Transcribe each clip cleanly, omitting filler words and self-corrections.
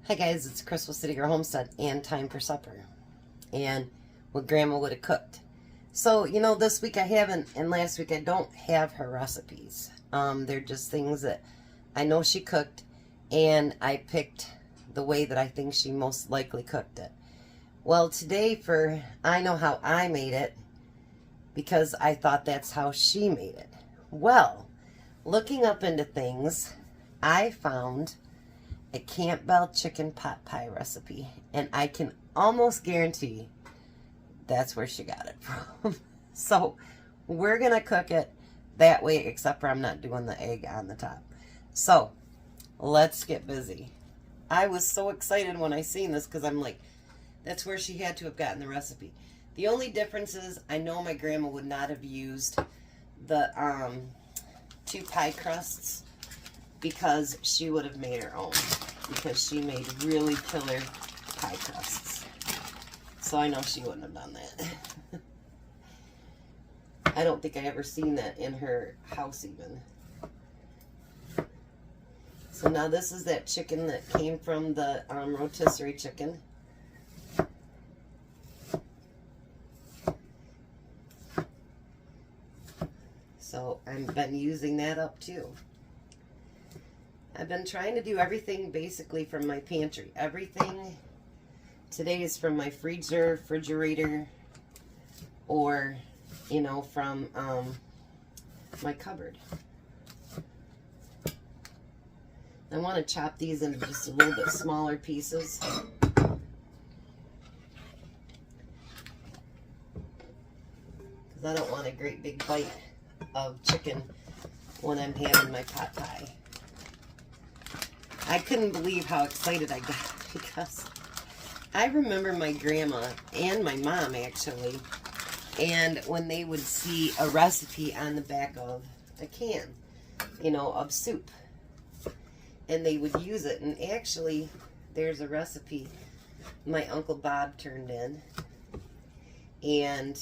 Hi guys, it's Crystal City Girl Homestead and time for supper. And what Grandma would have cooked. So, you know, this week I haven't, and last week I don't have her recipes. They're just things that I know she cooked, and I picked the way that I think she most likely cooked it. Well, today I know how I made it, because I thought that's how she made it. Well, looking up into things, I found a Campbell chicken pot pie recipe, and I can almost guarantee that's where she got it from. So we're gonna cook it that way, except for I'm not doing the egg on the top. So let's get busy. I was so excited when I seen this because I'm like, that's where she had to have gotten the recipe. The only difference is I know my grandma would not have used the 2 pie crusts, because she would have made her own, because she made really killer pie crusts. So I know she wouldn't have done that. I don't think I ever seen that in her house even. So now this is that chicken that came from the rotisserie chicken. So I've been using that up too. I've been trying to do everything basically from my pantry. Everything today is from my freezer, refrigerator, or, you know, from my cupboard. I want to chop these into just a little bit smaller pieces. Because I don't want a great big bite of chicken when I'm having my pot pie. I couldn't believe how excited I got, because I remember my grandma and my mom actually, and when they would see a recipe on the back of a can, you know, of soup, and they would use it. And actually there's a recipe my Uncle Bob turned in, and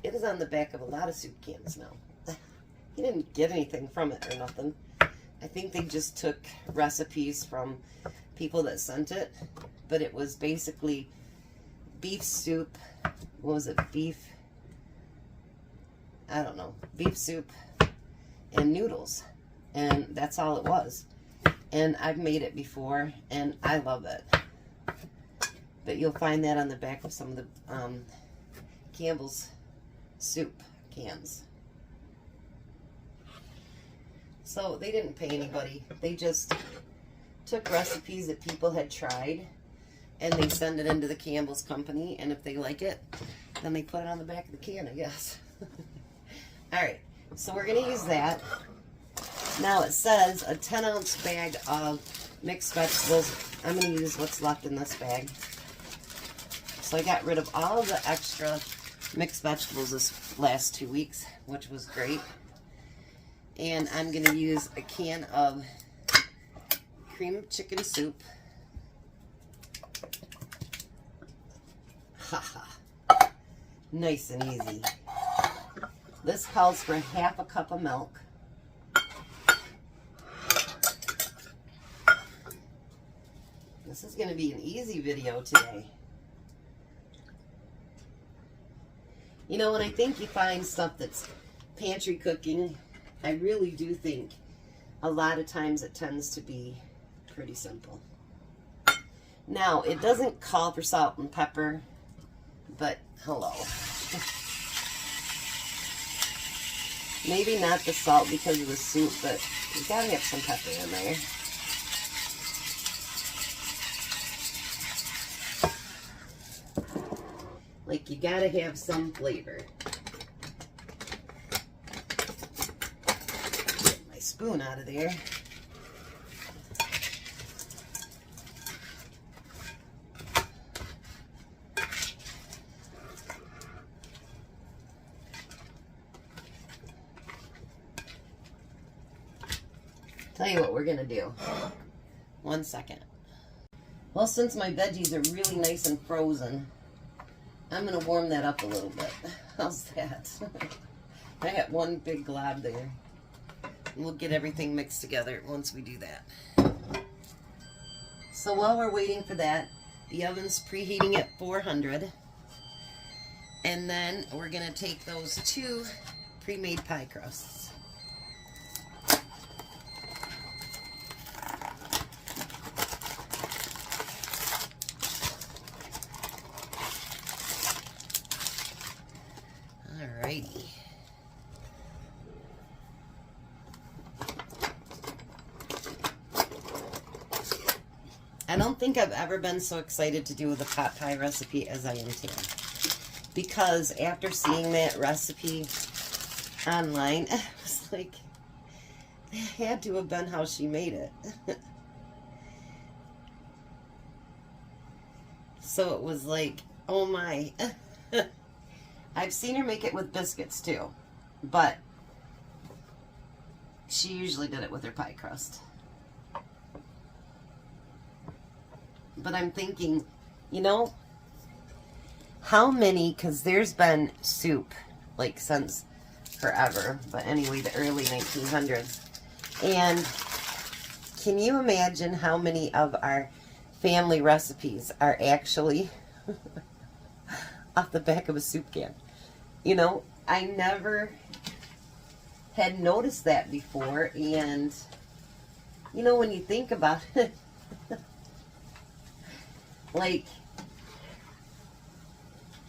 it is on the back of a lot of soup cans now. He didn't get anything from it or nothing. I think they just took recipes from people that sent it, but it was basically beef soup. What was it? Beef soup and noodles, and that's all it was. And I've made it before, and I love it. But you'll find that on the back of some of the Campbell's soup cans. So they didn't pay anybody. They just took recipes that people had tried, and they send it into the Campbell's company, and if they like it, then they put it on the back of the can, I guess. Alright, so we're going to use that. Now it says a 10-ounce bag of mixed vegetables. I'm going to use what's left in this bag. So I got rid of all the extra mixed vegetables this last 2 weeks, which was great. And I'm going to use a can of cream chicken soup. Haha. Nice and easy. This calls for half a cup of milk. This is going to be an easy video today. You know, when I think you find stuff that's pantry cooking, I really do think a lot of times it tends to be pretty simple. Now, it doesn't call for salt and pepper, but hello. Maybe not the salt because of the soup, but you gotta have some pepper in there. Like, you gotta have some flavor. Spoon out of there. Tell you what we're gonna do. 1 second. Well, since my veggies are really nice and frozen, I'm gonna warm that up a little bit. How's that? I got one big glob there. And we'll get everything mixed together once we do that. So while we're waiting for that, the oven's preheating at 400. And then we're going to take those 2 pre-made pie crusts. Alrighty. I don't think I've ever been so excited to do the pot pie recipe as I am today. Because after seeing that recipe online, I was like, that had to have been how she made it. So it was like, oh my. I've seen her make it with biscuits too, but she usually did it with her pie crust. But I'm thinking, you know, how many, because there's been soup, like, since forever, but anyway, the early 1900s. And can you imagine how many of our family recipes are actually off the back of a soup can? You know, I never had noticed that before, and, you know, when you think about it, like,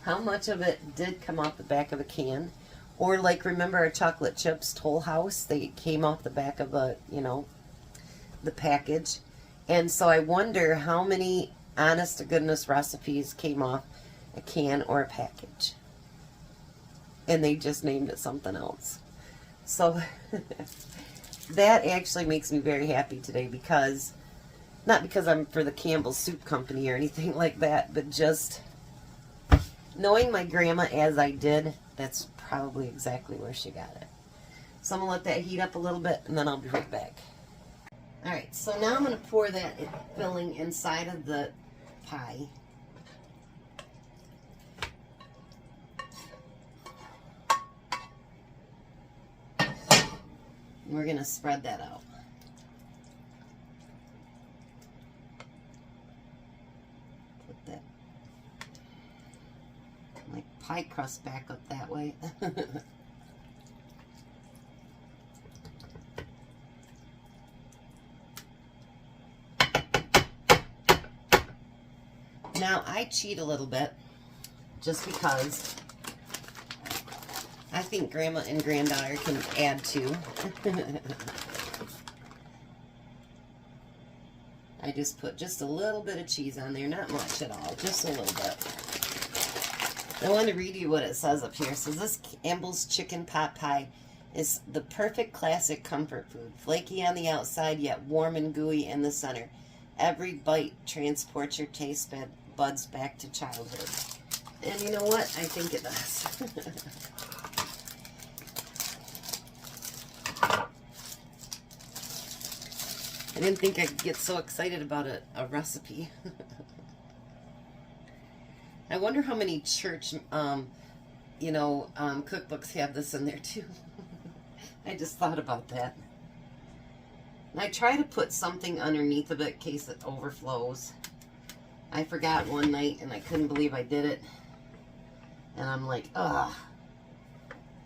how much of it did come off the back of a can? Or, like, remember our chocolate chips Toll House? They came off the back of a, you know, the package. And so I wonder how many honest to goodness recipes came off a can or a package. And they just named it something else. So that actually makes me very happy today, because not because I'm for the Campbell Soup Company or anything like that, but just knowing my grandma as I did, that's probably exactly where she got it. So I'm going to let that heat up a little bit, and then I'll be right back. Alright, so now I'm going to pour that filling inside of the pie. And we're going to spread that out. Pie crust back up that way. Now I cheat a little bit just because I think grandma and granddaughter can add to. I just put just a little bit of cheese on there, not much at all, just a little bit. I want to read you what it says up here. It says, this Campbell's chicken pot pie is the perfect classic comfort food. Flaky on the outside, yet warm and gooey in the center. Every bite transports your taste buds back to childhood. And you know what? I think it does. I didn't think I'd get so excited about a recipe. I wonder how many church, cookbooks have this in there too. I just thought about that. And I try to put something underneath of it in case it overflows. I forgot one night and I couldn't believe I did it. And I'm like, ugh.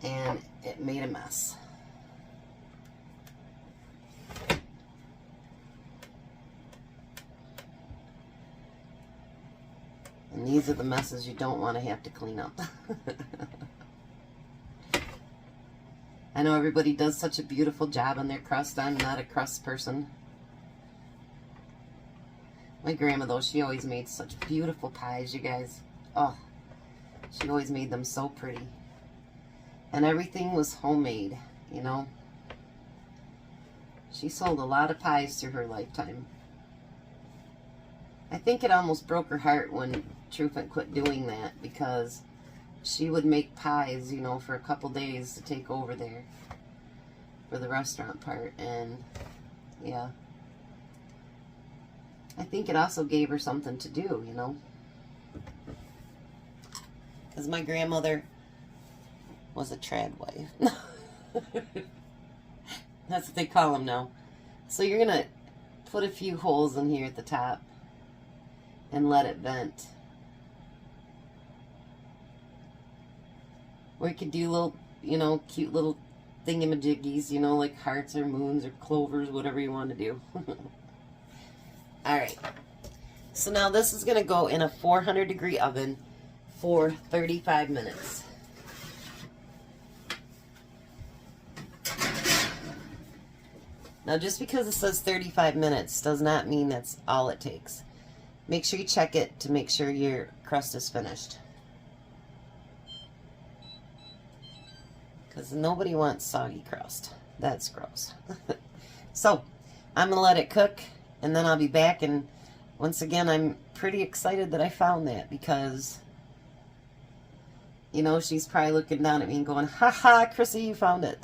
And it made a mess. And these are the messes you don't want to have to clean up. I know everybody does such a beautiful job on their crust. I'm not a crust person. My grandma, though, she always made such beautiful pies, you guys. Oh, she always made them so pretty. And everything was homemade, you know. She sold a lot of pies through her lifetime. I think it almost broke her heart when Truffant quit doing that, because she would make pies, you know, for a couple days to take over there for the restaurant part. And yeah, I think it also gave her something to do, you know, because my grandmother was a trad wife. That's what they call them now. So you're gonna put a few holes in here at the top. and let it vent. Or you could do little, you know, cute little thingamajiggies, you know, like hearts or moons or clovers, whatever you want to do. Alright. So now this is going to go in a 400-degree oven for 35 minutes. Now just because it says 35 minutes does not mean that's all it takes. Make sure you check it to make sure your crust is finished. Because nobody wants soggy crust. That's gross. So, I'm going to let it cook, and then I'll be back. And once again, I'm pretty excited that I found that because, you know, she's probably looking down at me and going, "Ha ha, Chrissy, you found it."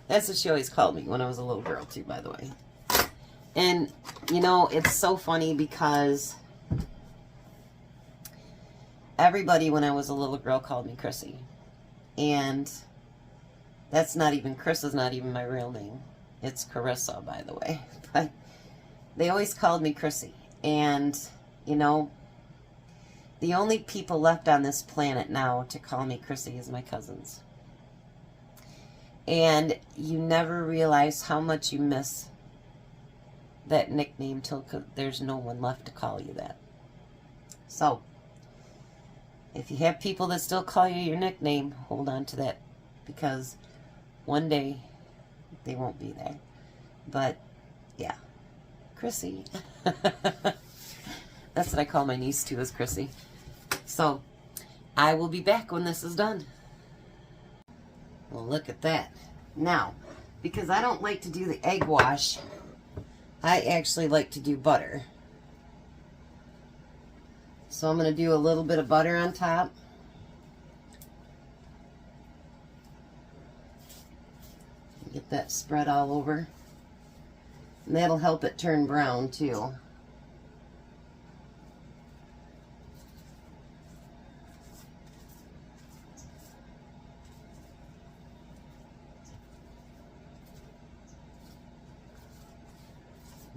That's what she always called me when I was a little girl, too, by the way. And, you know, it's so funny because everybody when I was a little girl called me Chrissy. And that's not even, Chris is not even my real name. It's Carissa, by the way. But they always called me Chrissy. And, you know, the only people left on this planet now to call me Chrissy is my cousins. And you never realize how much you miss that nickname till there's no one left to call you that. So, if you have people that still call you your nickname, hold on to that, because one day they won't be there. But, yeah. Chrissy. That's what I call my niece too, is Chrissy. So, I will be back when this is done. Well, look at that. Now, because I don't like to do the egg wash, I actually like to do butter. So I'm going to do a little bit of butter on top. Get that spread all over. And that'll help it turn brown too.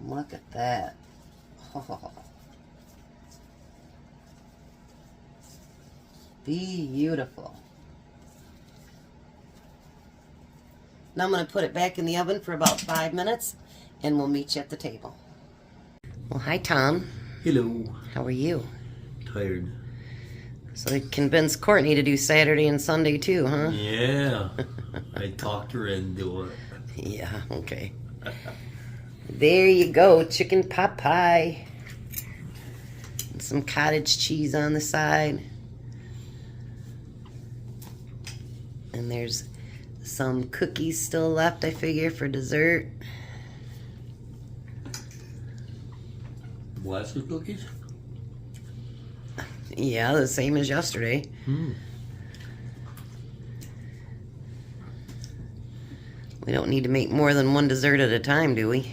Look at that. Oh. Beautiful. Now I'm going to put it back in the oven for about 5 minutes, and we'll meet you at the table. Well, hi, Tom. Hello. How are you? Tired. So they convinced Courtney to do Saturday and Sunday too, huh? Yeah. I talked her into it. Yeah, okay. There you go, chicken pot pie. And some cottage cheese on the side. And there's some cookies still left, I figure, for dessert. Molasses cookies? Yeah, the same as yesterday. We don't need to make more than one dessert at a time, do we?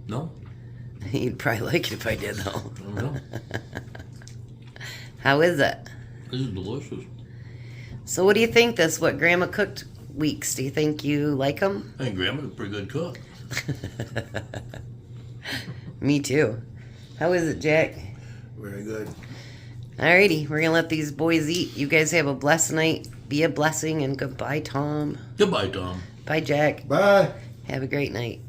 No. You'd probably like it if I did, though. I don't know. How is it? This is delicious. So what do you think this, what Grandma cooked weeks? Do you think you like them? I think Grandma's a pretty good cook. Me too. How is it, Jack? Very good. Alrighty, we're going to let these boys eat. You guys have a blessed night. Be a blessing, and goodbye, Tom. Goodbye, Tom. Bye, Jack. Bye. Have a great night.